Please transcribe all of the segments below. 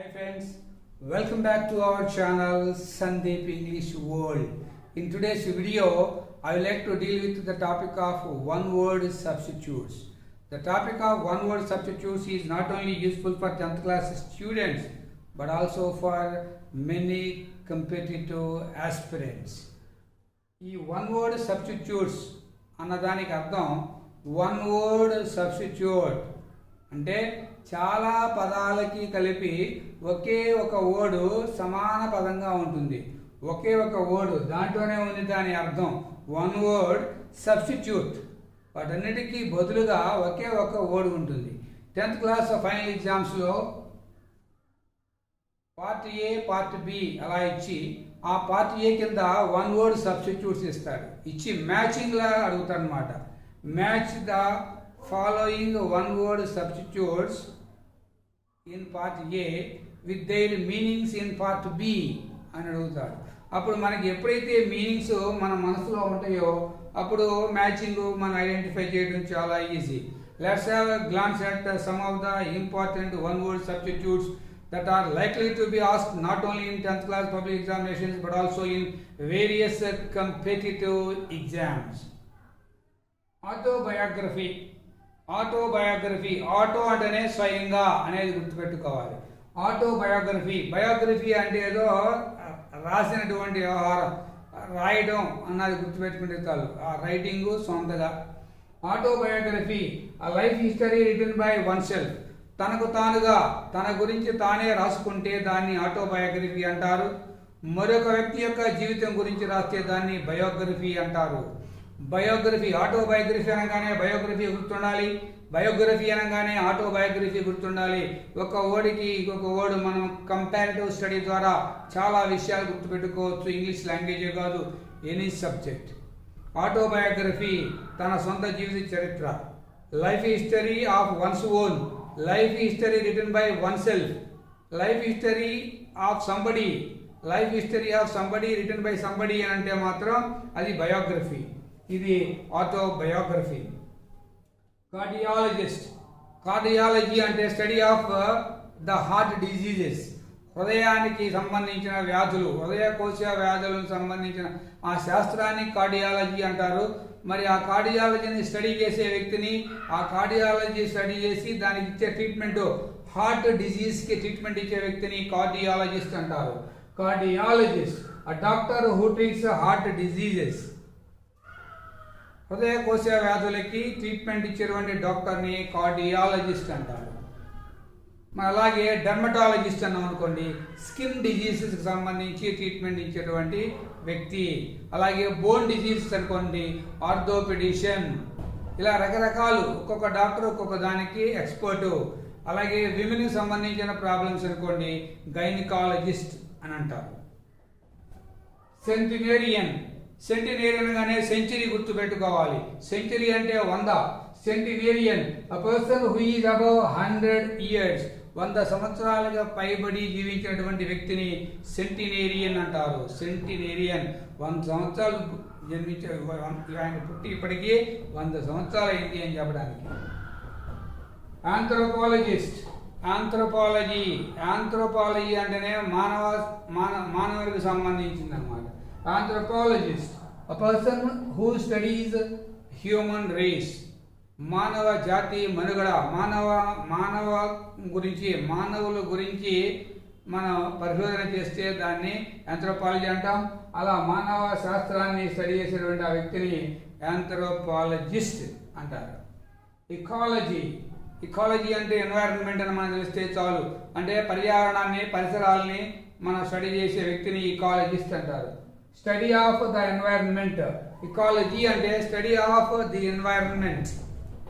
Hi friends, welcome back to our channel Sandeep English World. In today's video, I would like to deal with the topic of one-word substitutes. The topic of one-word substitutes is not only useful for 10th class students but also for many competitive aspirants. ఈ one word substitutes అన్నదానికి అర్థం one word substitute అంటే చాలా పదాలకి కలిపి ఒకే ఒక word సమాన పదంగా ఉంటుంది. ఒకే ఒక వర్డ్ దాంట్లోనే ఉంది దాని అర్థం వన్ వర్డ్ సబ్స్టిట్యూట్. వాటన్నిటికీ బదులుగా ఒకే ఒక వర్డ్ ఉంటుంది. 10th క్లాస్ ఫైనల్ ఎగ్జామ్స్లో పార్ట్ ఏ పార్ట్ బి అలా ఇచ్చి ఆ పార్ట్ ఏ కింద వన్ వర్డ్ సబ్స్టిట్యూట్స్ ఇస్తాడు. ఇచ్చి మ్యాచింగ్ లా అడుగుతాడు అనమాట. Match the following one word substitutes in part A with their meanings in part B అని అడుగుతాడు. అప్పుడు మనకి ఎప్పుడైతే మీనింగ్స్ మన మనసులో ఉంటాయో అప్పుడు మ్యాచింగ్ మనం ఐడెంటిఫై చేయడం చాలా easy. Let's have a glance at some of the important one word substitutes that are likely to be asked not only in 10th class public examinations but also in various competitive exams. Autobiography. Auto అంటేనే స్వయంగా అనేది గుర్తుపెట్టుకోవాలి. Autobiography, biography అంటే ఏదో రాసినటువంటి వ్యవహారం, రాయడం అన్నది గుర్తుపెట్టుకుంటే చాలు. ఆ రైటింగ్ సొంతగా. ఆటోబయోగ్రఫీ ఆ life history written by one self, తనకు తానుగా తన గురించి తానే రాసుకుంటే దాన్ని ఆటోబయోగ్రఫీ అంటారు. మరొక వ్యక్తి యొక్క జీవితం గురించి రాస్తే దాన్ని బయోగ్రఫీ అంటారు. బయోగ్రఫీ, ఆటోబయోగ్రఫీ అనగానే బయోగ్రఫీ గుర్తుండాలి, బయోగ్రఫీ అనగానే ఆటోబయోగ్రఫీ గుర్తుండాలి. ఒక వర్డ్కి ఇంకొక వర్డ్ మనం కంపారిటివ్ స్టడీ ద్వారా చాలా విషయాలు గుర్తుపెట్టుకోవచ్చు. ఇంగ్లీష్ లాంగ్వేజే కాదు, ఎనీ సబ్జెక్ట్. ఆటోబయోగ్రఫీ తన సొంత జీవిత చరిత్ర. Life history of once own, life history written by one self. Life history of somebody, life history of somebody written by somebody అని అంటే మాత్రం అది బయోగ్రఫీ. ఇది ఆటోబయోగ్రఫీ. కార్డియాలజిస్ట్, కార్డియాలజీ అంటే study of the heart diseases, హృదయానికి సంబంధించిన వ్యాధులు, హృదయకోశ వ్యాధులకు సంబంధించిన ఆ శాస్త్రాన్ని కార్డియాలజీ అంటారు. మరి ఆ కార్డియాలజీని స్టడీ చేసే వ్యక్తిని, ఆ కార్డియాలజీ స్టడీ చేసి దానికి ఇచ్చే ట్రీట్మెంట్, హార్ట్ డిజీజ్కి ట్రీట్మెంట్ ఇచ్చే వ్యక్తిని కార్డియాలజిస్ట్ అంటారు. Cardiologist a doctor who treats heart diseases, హృదయకోశ వ్యాధులకి ట్రీట్మెంట్ ఇచ్చేటువంటి డాక్టర్ని కార్డియాలజిస్ట్ అంటారు. మరి అలాగే డెర్మటాలజిస్ట్ అన్నాం అనుకోండి, స్కిన్ డిజీజెస్కి సంబంధించి ట్రీట్మెంట్ ఇచ్చేటువంటి వ్యక్తి. అలాగే బోన్ డిజీజెస్ అనుకోండి, ఆర్థోపెడిషియన్. ఇలా రకరకాలు, ఒక్కొక్క డాక్టర్ ఒక్కొక్క దానికి ఎక్స్పర్టు. అలాగే విమెన్కి సంబంధించిన ప్రాబ్లమ్స్ అనుకోండి, గైనకాలజిస్ట్ అని అంటారు. సెంటినేరియన్, సెంటినేరియన్ అనగానే సెంచరీ గుర్తుపెట్టుకోవాలి. సెంచరీ అంటే 100. సెంటినేరియన్ a person who is above 100 years, 100 సంవత్సరాలుగా పైబడి జీవించినటువంటి వ్యక్తిని సెంటినేరియన్ అంటారు. సెంటినేరియన్ 100 సంవత్సరాలు జన్మించే, ఆయన పుట్టి ఇప్పటికీ 100 సంవత్సరాలు అయింది అని చెప్పడానికి. ఆంథ్రోపాలజిస్ట్, ఆంథ్రోపాలజీ, ఆంథ్రోపాలజీ అంటేనే మానవులకు సంబంధించింది అన్నమాట. Anthropologist a person who studies human race, మానవ జాతి మనుగడ, మానవ గురించి, మానవుల గురించి మనం పరిశోధన చేస్తే దాన్ని ఆంథ్రోపాలజీ అంటాం. అలా మానవ శాస్త్రాన్ని స్టడీ చేసేటువంటి ఆ వ్యక్తిని ఆంథ్రోపాలజిస్ట్ అంటారు. ఇకాలజీ, ఇకాలజీ అంటే ఎన్వైరన్మెంట్ అని మనం తెలిస్తే చాలు. అంటే పర్యావరణాన్ని, పరిసరాలని మనం స్టడీ చేసే వ్యక్తిని ఇకాలజిస్ట్ అంటారు. Study of the environment, ecology అంటే స్టడీ ఆఫ్ ది ఎన్వైరన్మెంట్,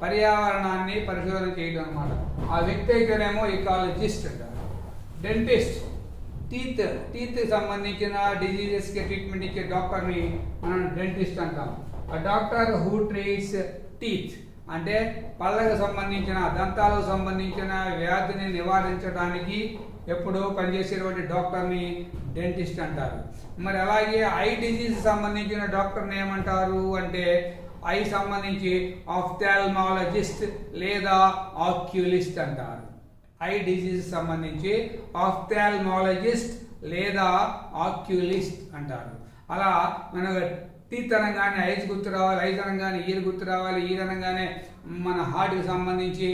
పర్యావరణాన్ని పరిశోధన చేయడం అన్నమాట. ఆ వ్యక్తి అయితేనేమో ఇకాలజిస్ట్ అంటారు. డెంటిస్ట్, టీత్కి సంబంధించిన డిజీజెస్కి ట్రీట్మెంట్ ఇచ్చే డాక్టర్ని మనం డెంటిస్ట్ అంటాం. ఆ డాక్టర్ హూ ట్రీట్స్ టీత్ అంటే పళ్ళకు సంబంధించిన, దంతాలకు సంబంధించిన వ్యాధిని నివారించడానికి ఎప్పుడూ పనిచేసేటువంటి డాక్టర్ని డెంటిస్ట్ అంటారు. మరి అలాగే ఐ డిజీజ్ సంబంధించిన డాక్టర్ని ఏమంటారు అంటే ఐ సంబంధించి ఆఫ్థాల్మాలజిస్ట్ లేదా ఆక్యులిస్ట్ అంటారు. ఐ డిజీజ్ సంబంధించి ఆఫ్థాల్మాలజిస్ట్ లేదా ఆక్యులిస్ట్ అంటారు. అలా మన టీత్ అనగానే ఐస్ గుర్తు రావాలి, ఐస్ అనగానే ఇయర్ గుర్తు రావాలి, ఇయర్ అనగానే మన హార్ట్కి సంబంధించి,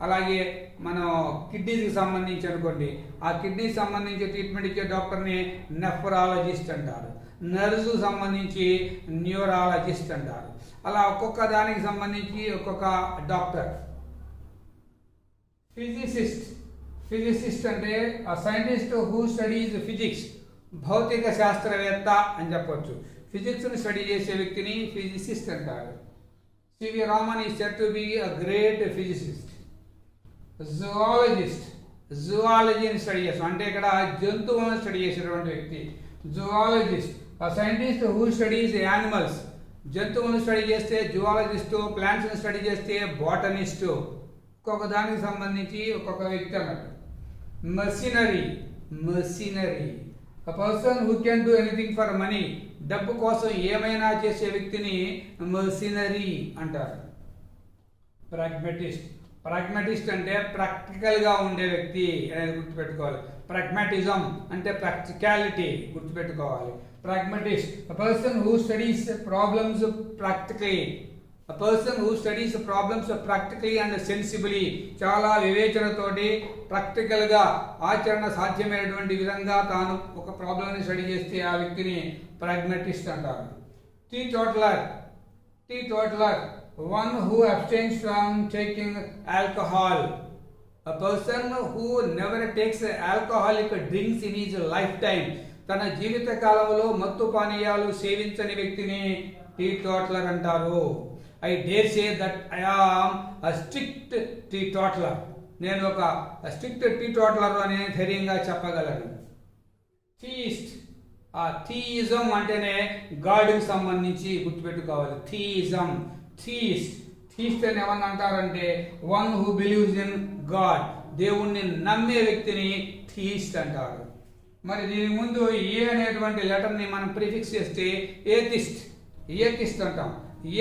అలాగే మనం కిడ్నీస్కి సంబంధించి అనుకోండి, ఆ కిడ్నీకి సంబంధించి ట్రీట్మెంట్ ఇచ్చే డాక్టర్ని నెఫ్రాలజిస్ట్ అంటారు. నర్సు సంబంధించి న్యూరాలజిస్ట్ అంటారు. అలా ఒక్కొక్క దానికి సంబంధించి ఒక్కొక్క డాక్టర్. ఫిజిసిస్ట్ అంటే ఆ సైంటిస్ట్ హూ స్టడీస్ ఫిజిక్స్, భౌతిక శాస్త్రవేత్త అని చెప్పొచ్చు. ఫిజిక్స్ని స్టడీ చేసే వ్యక్తిని ఫిజిసిస్ట్ అంటారు. CV Raman is said to be a great physicist. జువాలజీని స్టడీ చేస్తాం అంటే ఇక్కడ జంతువులను స్టడీ చేసేటువంటి వ్యక్తి zoologist. A scientist who studies animals, జంతువులను స్టడీ చేస్తే జువాలజిస్టు, ప్లాంట్స్ని స్టడీ చేస్తే బాటనిస్టు. ఒక్కొక్క దానికి సంబంధించి ఒక్కొక్క వ్యక్తి అన్నట్టు. Machinery, a person who can do anything for money, డబ్బు కోసం ఏమైనా చేసే వ్యక్తిని మెషినరీ అంటారు. ప్రాగ్మాటిస్ట్ అంటే ప్రాక్టికల్గా ఉండే వ్యక్తి అనేది గుర్తుపెట్టుకోవాలి. ప్రాగ్మాటిజం అంటే ప్రాక్టికాలిటీ గుర్తుపెట్టుకోవాలి. Pragmatist, a person who studies problems practically, a person who studies problems practically and sensibly, చాలా వివేచనతోటి ప్రాక్టికల్గా ఆచరణ సాధ్యమైనటువంటి విధంగా తాను ఒక ప్రాబ్లంని స్టడీ చేస్తే ఆ వ్యక్తిని ప్రాగ్మాటిస్ట్ అంటారు. టీటోటలర్, one who abstains from taking alcohol, a person who never takes alcoholic drinks in his lifetime, తన జీవిత కాలంలో మత్తు పానీయాలు సేవించని వ్యక్తిని టీటోటలర్ అంటారు. I dare say that I am a strict teetotaler. నేను ఒక స్ట్రిక్ట్ టీటోటలర్ అని ధైర్యంగా చెప్పగలను. థీయిస్ట్, ఆ థీయిజం అంటేనే గాడ్కి సంబంధించి గుర్తుపెట్టుకోవాలి. థీయిస్ట్ అని ఏమన్నా అంటారంటే one who believes in God, దేవుణ్ణి నమ్మే వ్యక్తిని థీయిస్ట్ అంటారు. మరి దీని ముందు ఏ అనేటువంటి లెటర్ని మనం ప్రిఫిక్స్ చేస్తే ఏథిస్ట్ అంటాం.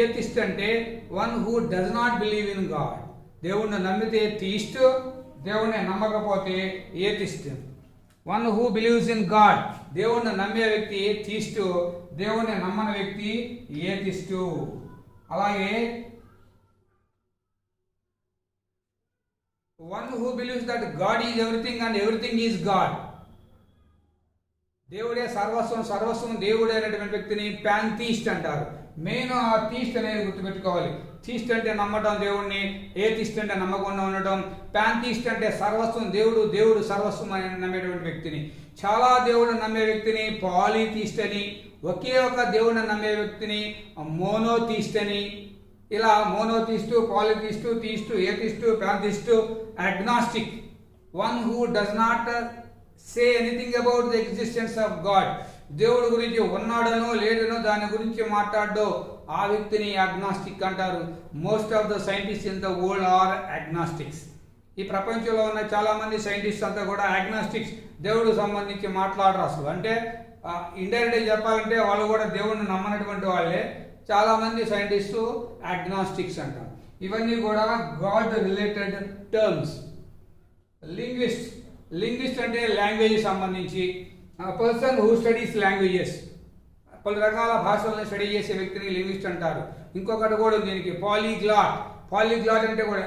ఏథిస్ట్ అంటే one who does not believe in God, దేవుణ్ణి నమ్మితే థీయిస్ట్, దేవుణ్ణి నమ్మకపోతే atheist. One who believes in God, దేవుణ్ణి నమ్మే వ్యక్తి థీయిస్ట్, దేవుణ్ణి నమ్మని వ్యక్తి ఏథిస్ట్. అలాగే one who believes that God is everything and everything is God, దేవుడే సర్వస్వం దేవుడే అనేటువంటి వ్యక్తిని ప్యాంథీస్ట్ అంటారు. మెయిన్ ఆ థీస్ట్ అనేది గుర్తుపెట్టుకోవాలి. థీస్ట్ అంటే నమ్మటం దేవుడిని, ఏథిస్ట్ అంటే నమ్మకుండా ఉండటం, ప్యాంథీస్ట్ అంటే సర్వస్వం దేవుడు సర్వస్వం అని నమ్మేటువంటి వ్యక్తిని. చాలా దేవుడు నమ్మే వ్యక్తిని పాలీథీస్ట్ అని, ఒకే ఒక దేవుడిని నమ్మే వ్యక్తిని మోనోథీస్ట్ అని. ఇలా monotheist, polytheist, theist, atheist, pantheist, agnostic, one who does not say anything about the existence of God, దేవుడి గురించి ఉన్నాడనో లేడనో దాని గురించి మాట్లాడో ఆ వ్యక్తిని అగ్నాస్టిక్ అంటారు. Most of the scientist in the world are agnostics. ఈ ప్రపంచంలో ఉన్న చాలా మంది సైంటిస్ట్ అంతా కూడా అగ్నాస్టిక్స్, దేవుడికి సంబంధించి మాట్లాడరు అసలు. అంటే ఇండైరెక్ట్గా చెప్పాలంటే వాళ్ళు కూడా దేవుడిని నమ్మనటువంటి వాళ్ళే. చాలా మంది సైంటిస్టు అగ్నాస్టిక్స్ అంటారు. ఇవన్నీ కూడా గాడ్ రిలేటెడ్ టర్మ్స్. లింగ్విస్ట్ అంటే లాంగ్వేజ్ సంబంధించి, పర్సన్ హూ స్టడీస్ లాంగ్వేజెస్, పలు రకాల భాషలను స్టడీ చేసే వ్యక్తిని లింగ్విస్ట్ అంటారు. ఇంకొకటి కూడా దీనికి పాలీగ్లాట్ అంటే కూడా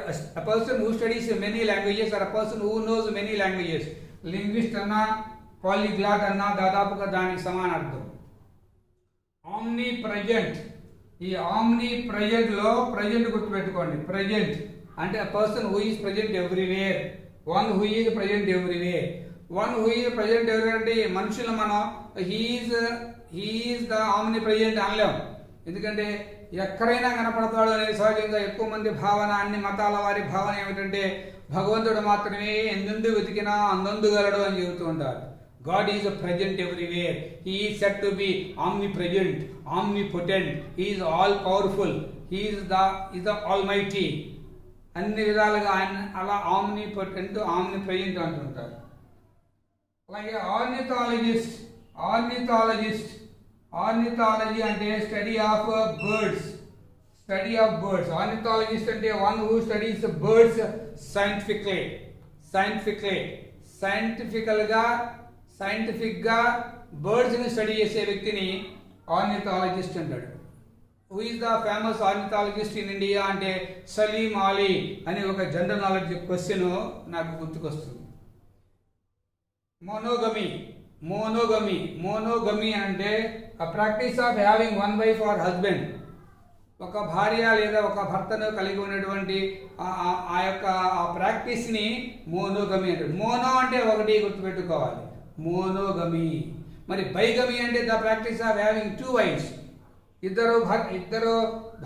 person who studies many languages or person who knows many languages. Linguist అన్నా పాలీగ్లాట్ అన్నా దాదాపుగా దానికి సమానార్థం. ఆమ్ని ప్రజెంట్, ఈ ఆమ్ని ప్రజెంట్లో ప్రజెంట్ గుర్తుపెట్టుకోండి. ప్రజెంట్ అంటే person who is present everywhere, one who is present everywhere. One who is present everywhere అంటే మనుషులు మనం హీఈస్ ద ఆమ్ని ప్రజెంట్ అనలేం. ఎందుకంటే ఎక్కడైనా కనపడతాడు అనేది సహజంగా ఎక్కువ మంది భావన, అన్ని మతాల వారి భావన ఏమిటంటే భగవంతుడు మాత్రమే ఎందెందు వెతికినా అందందుగలడు అని చెబుతూ ఉంటారు. God is present everywhere. He is said to be omnipresent, omnipotent. He is all powerful. He is the Almighty. అన్ని విధాలుగా ఆయన అలా omnipotent, omnipresent అంటుంటారు. అలాగే ఆర్నిథాలజీ అంటే స్టడీ ఆఫ్ బర్డ్స్. ఆర్నిథాలజిస్ట్ అంటే వన్ హూ స్టడీస్ బర్డ్స్ సైంటిఫిక్గా బర్డ్స్ని స్టడీ చేసే వ్యక్తిని ఆర్నిథాలజిస్ట్ అంటాడు. Who is the famous ornithologist in India అంటే సలీం అలీ అని ఒక జనరల్ నాలెడ్జ్ క్వశ్చన్ నాకు గుర్తుకొస్తుంది. మోనోగమి అంటే practice of having one wife or husband. ఒక భార్య లేదా ఒక భర్తను కలిగి ఉన్నటువంటి ఆ యొక్క ఆ ప్రాక్టీస్ని మోనోగమి అంటారు. మోనో అంటే ఒకటి గుర్తుపెట్టుకోవాలి, మోనోగమి. మరి బైగమి అంటే the practice of having two wives. ఇద్దరు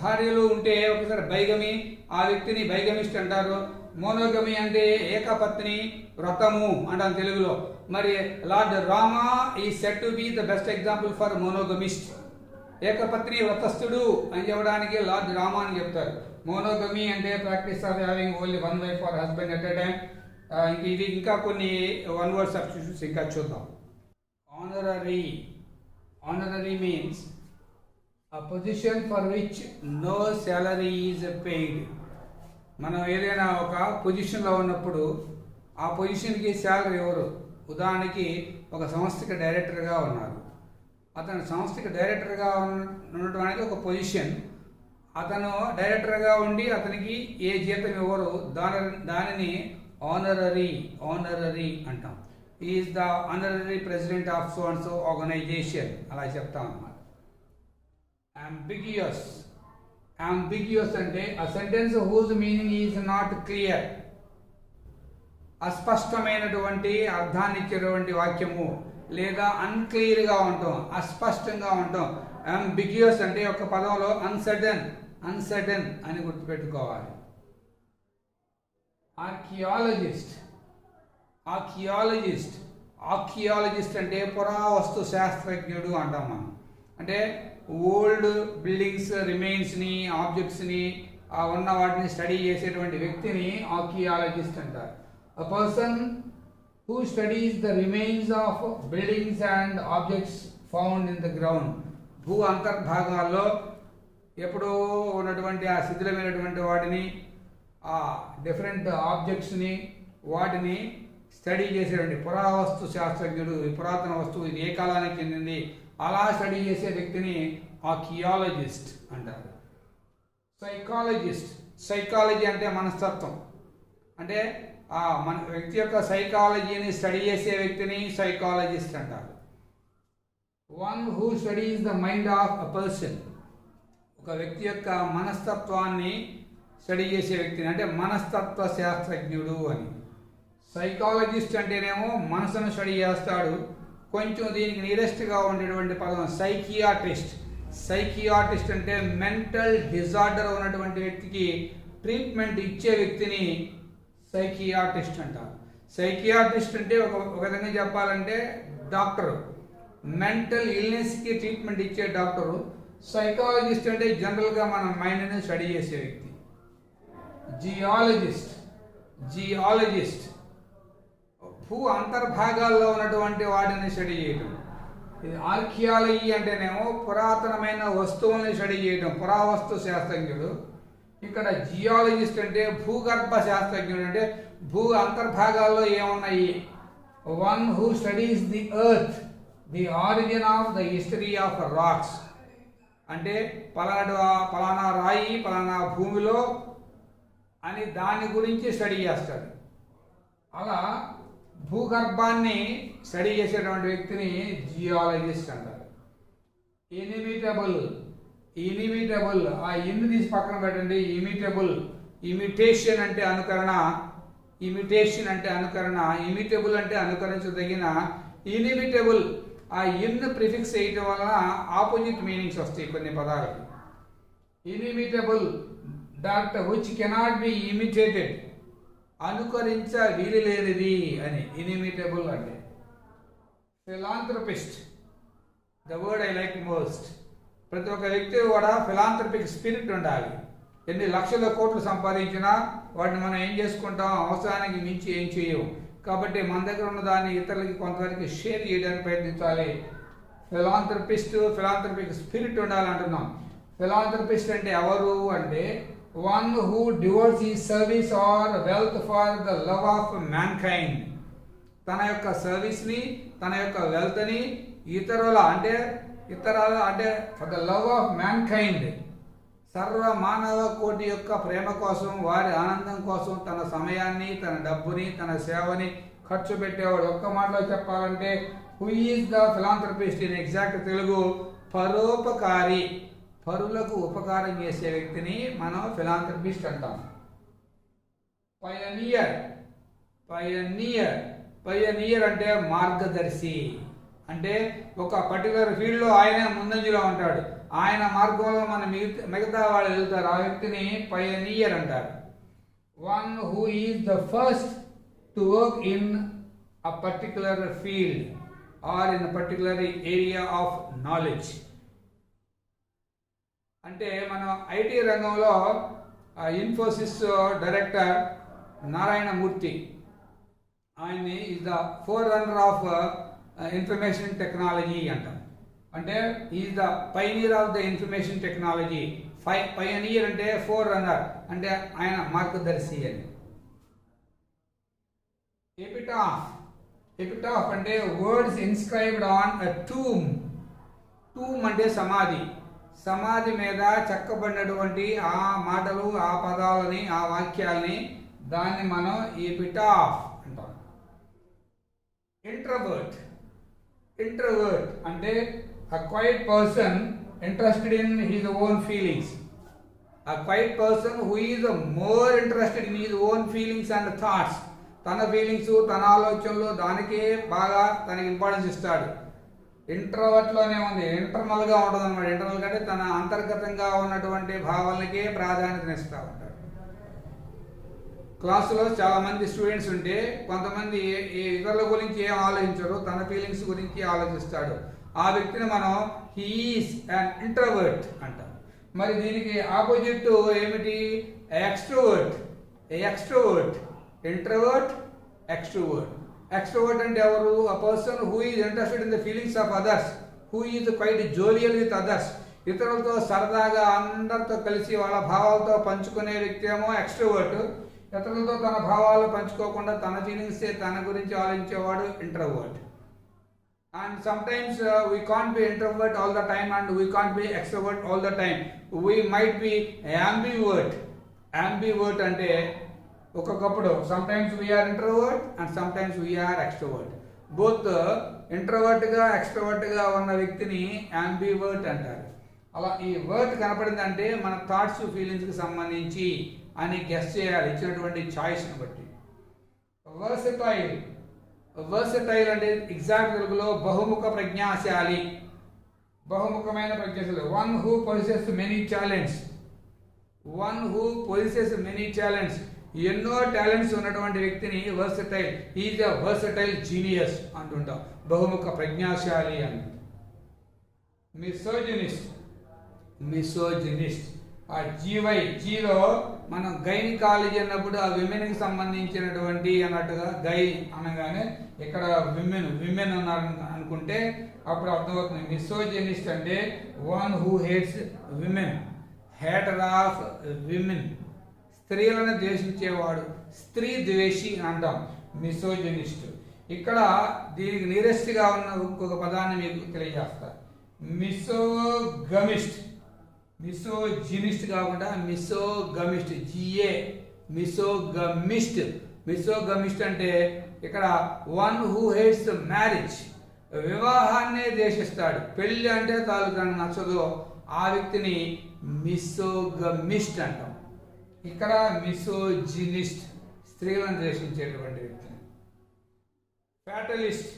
భార్యలు ఉంటే ఒకసారి బైగమి, ఆ వ్యక్తిని బైగమిస్ట్ అంటారు. మోనోగమి అంటే ఏకపత్ని వ్రతము అంటాం తెలుగులో. మరి Lord Rama is said to be the best example for monogamist. ఏకపత్ని వ్రతస్థుడు అని చెప్పడానికి లార్డ్ రామా అని చెప్తారు. మోనోగమి అంటే practice of having only one wife or husband at a time. ఇది ఇంకా కొన్ని వన్ వర్డ్ సబ్స్టిట్యూట్స్ ఇంకా చూద్దాం. Honorary means a position for which no salary is paid. మనం ఏదైనా ఒక పొజిషన్లో ఉన్నప్పుడు ఆ పొజిషన్కి శాలరీ ఎవరు? ఉదాహరణకి ఒక సంస్థకి డైరెక్టర్గా ఉన్నారు. అతను సంస్థకి డైరెక్టర్గా ఉండటం అనేది ఒక పొజిషన్. అతను డైరెక్టర్గా ఉండి అతనికి ఏ జీతం ఎవరు దానిని ఆనరరీ అంటాం. Is the honorary president of so and so organisation అలా చెప్తాం అన్నమాట. అంబిగ్యూస్ అంటే a sentence whose meaning is not clear. అస్పష్టమైనటువంటి అర్థాన్ని ఇచ్చేటువంటి వాక్యము లేదా అన్క్లియర్గా ఉండటం, అస్పష్టంగా ఉండటం. అంబిగ్యూస్ అంటే ఒక పదంలో అన్సర్టన్ అని గుర్తుపెట్టుకోవాలి. ఆర్కియాలజిస్ట్ అంటే పురావస్తు శాస్త్రజ్ఞుడు అంటాం మనం. అంటే ఓల్డ్ బిల్డింగ్స్ రిమైన్స్ని, ఆబ్జెక్ట్స్ని, ఉన్న వాటిని స్టడీ చేసేటువంటి వ్యక్తిని ఆర్కియాలజిస్ట్ అంటారు. A person who studies the remains of buildings and objects found in the ground. భూ అంతర్భాగాల్లో ఎప్పుడో ఉన్నటువంటి ఆ శిథిలమైనటువంటి వాటిని, ఆ డిఫరెంట్ ఆబ్జెక్ట్స్ని, వాటిని స్టడీ చేసేటువంటి పురావస్తు శాస్త్రజ్ఞుడు. ఈ పురాతన వస్తువు ఇది ఏ కాలానికి చెందింది అలా స్టడీ చేసే వ్యక్తిని ఆర్కియాలజిస్ట్ అంటారు. సైకాలజీ అంటే మనస్తత్వం. అంటే మన వ్యక్తి యొక్క సైకాలజీని స్టడీ చేసే వ్యక్తిని సైకాలజిస్ట్ అంటారు. One who studies the mind of a person. ఒక వ్యక్తి యొక్క మనస్తత్వాన్ని స్టడీ చేసే వ్యక్తిని అంటే మనస్తత్వ శాస్త్రజ్ఞుడు అని. సైకాలజిస్ట్ అంటేనేమో మనసును స్టడీ చేస్తాడు. కొంచెం దీనికి నియరెస్ట్గా ఉండేటువంటి పదం సైకియాట్రిస్ట్ అంటే మెంటల్ డిజార్డర్ ఉన్నటువంటి వ్యక్తికి ట్రీట్మెంట్ ఇచ్చే వ్యక్తిని సైకియాట్రిస్ట్ అంటారు. సైకియాట్రిస్ట్ అంటే ఒక విధంగా చెప్పాలంటే డాక్టరు, మెంటల్ ఇల్నెస్కి ట్రీట్మెంట్ ఇచ్చే డాక్టరు. సైకాలజిస్ట్ అంటే జనరల్గా మన మైండ్ని స్టడీ చేసే వ్యక్తి. జియాలజిస్ట్ భూ అంతర్భాగాల్లో ఉన్నటువంటి వాటిని స్టడీ చేయటం. ఇది ఆర్కియాలజీ అంటేనేమో పురాతనమైన వస్తువుల్ని స్టడీ చేయటం, పురావస్తు శాస్త్రజ్ఞుడు. ఇక్కడ జియాలజిస్ట్ అంటే భూగర్భ శాస్త్రజ్ఞుడు, అంటే భూ అంతర్భాగాల్లో ఏమున్నాయి. One who studies the earth, the origin of the history of rocks. అంటే పలానా రాయి పలానా భూమిలో అని దాని గురించి స్టడీ చేస్తాడు. అలా భూగర్భాన్ని స్టడీ చేసేటువంటి వ్యక్తిని జియాలజిస్ట్ అంటారు. ఇనిమిటబుల్ ఆ ఇన్ని తీసి పక్కన పెట్టండి. ఇమిటేషన్ అంటే అనుకరణ, ఇమిటబుల్ అంటే అనుకరించదగిన. ఇనిమిటబుల్ ఆ ప్రిఫిక్స్ వేయటం వలన ఆపోజిట్ మీనింగ్స్ వస్తాయి కొన్ని పదాలకి. Inimitable that which cannot be imitated, అనుకరించ వీలు లేనిది అని ఇనిమిటబుల్ అంటే. Philanthropist, the word I like most. ప్రతి ఒక్క వ్యక్తి కూడా ఫిలాంథ్రపిక్ స్పిరిట్ ఉండాలి. ఎన్ని లక్షల కోట్లు సంపాదించినా వాటిని మనం ఏం చేసుకుంటాం, అవసరానికి మించి ఏం చేయము. కాబట్టి మన దగ్గర ఉన్న దాన్ని ఇతరులకి కొంతవరకు షేర్ చేయడానికి ప్రయత్నించాలి. Philanthropic spirit ఉండాలంటున్నాం. ఫిలాంథ్రపిస్ట్ అంటే ఎవరు అంటే one who devotes his service or wealth for the love of mankind. తన యొక్క సర్వీస్ని, తన యొక్క వెల్త్ని ఇతరుల అంటే for the love of man kind, సర్వ మానవ కోటి యొక్క ప్రేమ కోసం, వారి ఆనందం కోసం తన సమయాన్ని, తన డబ్బుని, తన సేవని ఖర్చు పెట్టేవాడు. ఒక్క మాటలో చెప్పాలంటే who is the philanthropist in exact Telugu? పరోపకారి, పరులకు ఉపకారం చేసే వ్యక్తిని మనం ఫిలాంథ్రపిస్ట్ అంటాం. పయనీయర్ అంటే మార్గదర్శి. అంటే ఒక పర్టికులర్ ఫీల్డ్లో ఆయన ముందంజలో ఉంటాడు, ఆయన మార్గంలో మన మిగతా వాళ్ళు వెళ్తారు, ఆ వ్యక్తిని పయనీయర్ అంటారు. One who is the first to work in a particular field or in particular area of knowledge. అంటే మనం ఐటీ రంగంలో ఇన్ఫోసిస్ డైరెక్టర్ నారాయణ మూర్తి, ఆయన్ని is the forerunner of information technology అంటాం. అంటే is the pioneer of the information technology. Pioneer అంటే forerunner, అంటే ఆయన మార్గదర్శి అని. ఎపిటాఫ్ అంటే words inscribed on a tomb. Tomb అంటే సమాధి. సమాధి మీద చెక్కబడినటువంటి ఆ మాటలు, ఆ పదాలని, ఆ వాక్యాలని, దాన్ని మనం ఎపిటాఫ్ అంటాం. ఇంట్రోవర్ట్ అంటే a quiet person interested in his own feelings. A quiet person who is more interested in his own feelings and thoughts. తన ఫీలింగ్స్, తన ఆలోచనలు, దానికే బాగా తనకి ఇంపార్టెన్స్ ఇస్తాడు. ఇంట్రోవర్ట్లోనే ఉంది, ఇంటర్నల్గా ఉంటుంది అనమాట. ఇంటర్నల్ కంటే తన అంతర్గతంగా ఉన్నటువంటి భావాలకే ప్రాధాన్యతనిస్తూ ఉంటాడు. క్లాసులో చాలామంది స్టూడెంట్స్ ఉంటే కొంతమంది ఇతరుల గురించి ఏం ఆలోచించరు, తన ఫీలింగ్స్ గురించి ఆలోచిస్తాడు. ఆ వ్యక్తిని మనం హీఈస్ అన్ ఇంట్రోవర్ట్ అంటాం. మరి దీనికి ఆపోజిట్ ఏమిటి? ఎక్స్ట్రోవర్ట్. ఇంట్రోవర్ట్, ఎక్స్ట్రోవర్ట్ అంటే ఎవరు? A person who is interested in the feelings of others, who is quite jovial with others. ఇతరులతో సరదాగా అందరితో కలిసి వాళ్ళ భావాలతో పంచుకునే వ్యక్తి ఏమో ఎక్స్ట్రోవర్ట్. ఇతరులతో తన భావాలు పంచుకోకుండా తన ఫీలింగ్సే తన గురించి ఆలోచించేవాడు introvert. And sometimes we can't be introvert all the time and we can't be extrovert all the time. We might be ambivert. Ambivert అంటే ఒక్కొక్కప్పుడు sometimes we are introvert and sometimes we are extrovert. Both introvert గా extrovert గా ఉన్న వ్యక్తిని ambivert అంటారు. అలా ఈ word కనపడిందంటే మన థాట్స్, ఫీలింగ్స్ కి సంబంధించి అని గెస్ చేయాలి ఇచ్చినటువంటి చాయిస్ని బట్టి. వర్సటైల్ అంటే ఎగ్జాక్ట్ తెలుగులో బహుముఖ ప్రజ్ఞాశాలి, బహుముఖమైన ప్రజ్ఞాశాలి. One who possesses many talents, ఎన్నో టాలెంట్స్ ఉన్నటువంటి వ్యక్తిని versatile, is a versatile genius అంటుంటాం, బహుముఖ ప్రజ్ఞాశాలి అని. మిసోజినిస్ట్ ఆ జీలో మనం గైనికాలజీ అన్నప్పుడు ఆ విమెన్కి సంబంధించినటువంటి అన్నట్టుగా గై అనగానే ఇక్కడ విమెన్ అన్నారు అనుకుంటే అప్పుడు అర్థమవుతుంది. మిసోజినిస్ట్ అంటే one who hates women, hater of women, స్త్రీలను ద్వేషించేవాడు, స్త్రీ ద్వేషి అంటాం మిసోజినిస్ట్. ఇక్కడ దీనికి నియరెస్ట్గా ఉన్న ఇంకొక పదాన్ని మీకు తెలియజేస్తా. మిసోజినిస్ట్ కాకుండా మిసోగమిస్ట్, మిసోగమిస్ట్ అంటే ఇక్కడ వన్ హూ హేట్స్ మ్యారేజ్, వివాహాన్నే ద్వేషిస్తాడు. పెళ్లి అంటే తనకు నచ్చదు, ఆ వ్యక్తిని మిసోగమిస్ట్ అంటాం. ఇక్కడ మిసోజినిస్ట్, స్త్రీలను ద్వేషించేటువంటి వ్యక్తిని. ఫ్యాటలిస్ట్,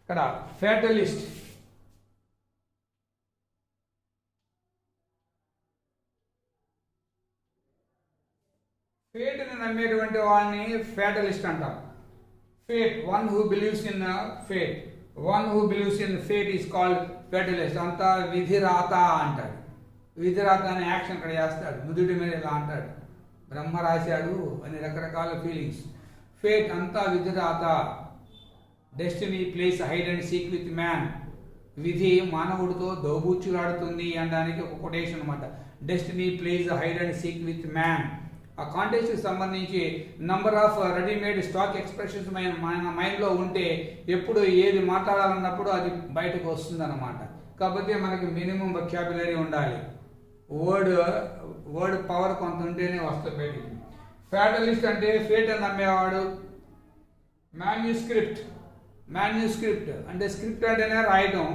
ఇక్కడ ఫ్యాటలిస్ట్ ఫేట్ని నమ్మేటువంటి వాళ్ళని ఫ్యాటలిస్ట్ అంటాం. Fate, one who believes in fate, one who believes in fate is called fatalist. అంతా విధిరాత అంటాడు. విధిరాత అనే యాక్షన్ ఇక్కడ చేస్తాడు, నుదుటి మీద ఇలా అంటాడు, బ్రహ్మ రాశాడు అని రకరకాల ఫీలింగ్స్. ఫేట్ అంతా విధిరాత. Destiny plays hide and seek with man, విధి మానవుడితో దోబూచులాడుతుంది అనడానికి ఒక కొటేషన్ అనమాట. Destiny plays hide and seek with man. ఆ కాంటెక్స్ట్కి సంబంధించి number of readymade stock expressions మన మైండ్లో ఉంటే ఎప్పుడు ఏది మాట్లాడాలన్నప్పుడు అది బయటకు వస్తుందన్నమాట. కాకపోతే మనకి మినిమం వొకాబులరీ ఉండాలి. వర్డ్ పవర్ కొంత ఉంటేనే వస్తుంది బయటికి. ఫ్యాటలిస్ట్ అంటే ఫేట్ అని నమ్మేవాడు. మాన్యుస్క్రిప్ట్ అంటే స్క్రిప్ట్ అంటేనే రాయటం.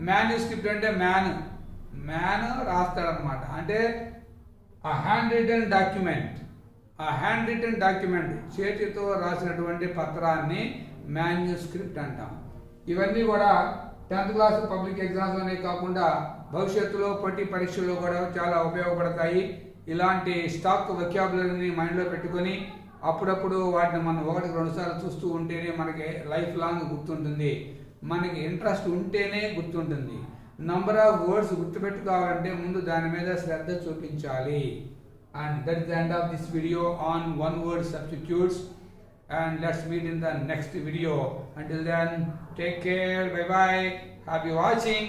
మాన్యుస్క్రిప్ట్ అంటే మ్యాన్ రాస్తాడనమాట. అంటే ఆ హ్యాండ్ రిటన్ డాక్యుమెంట్ చేతితో రాసినటువంటి పత్రాన్ని మాన్యుస్క్రిప్ట్ అంటాం. ఇవన్నీ కూడా 10th క్లాస్ పబ్లిక్ ఎగ్జామ్స్లోనే కాకుండా భవిష్యత్తులో పోటీ పరీక్షల్లో కూడా చాలా ఉపయోగపడతాయి. ఇలాంటి స్టాక్ వొకాబులరీని మైండ్లో పెట్టుకొని అప్పుడప్పుడు వాటిని మనం 1-2 సార్లు చూస్తూ ఉంటేనే మనకి లైఫ్ లాంగ్ గుర్తుంటుంది. మనకి ఇంట్రెస్ట్ ఉంటేనే గుర్తుంటుంది. నంబర్ ఆఫ్ వర్డ్స్ గుర్తుపెట్టుకోవాలంటే ముందు దాని మీద శ్రద్ధ చూపించాలి. And that is the end of this video on one word substitutes. And let's meet in the next video. Until then, take care. Bye bye. Happy watching.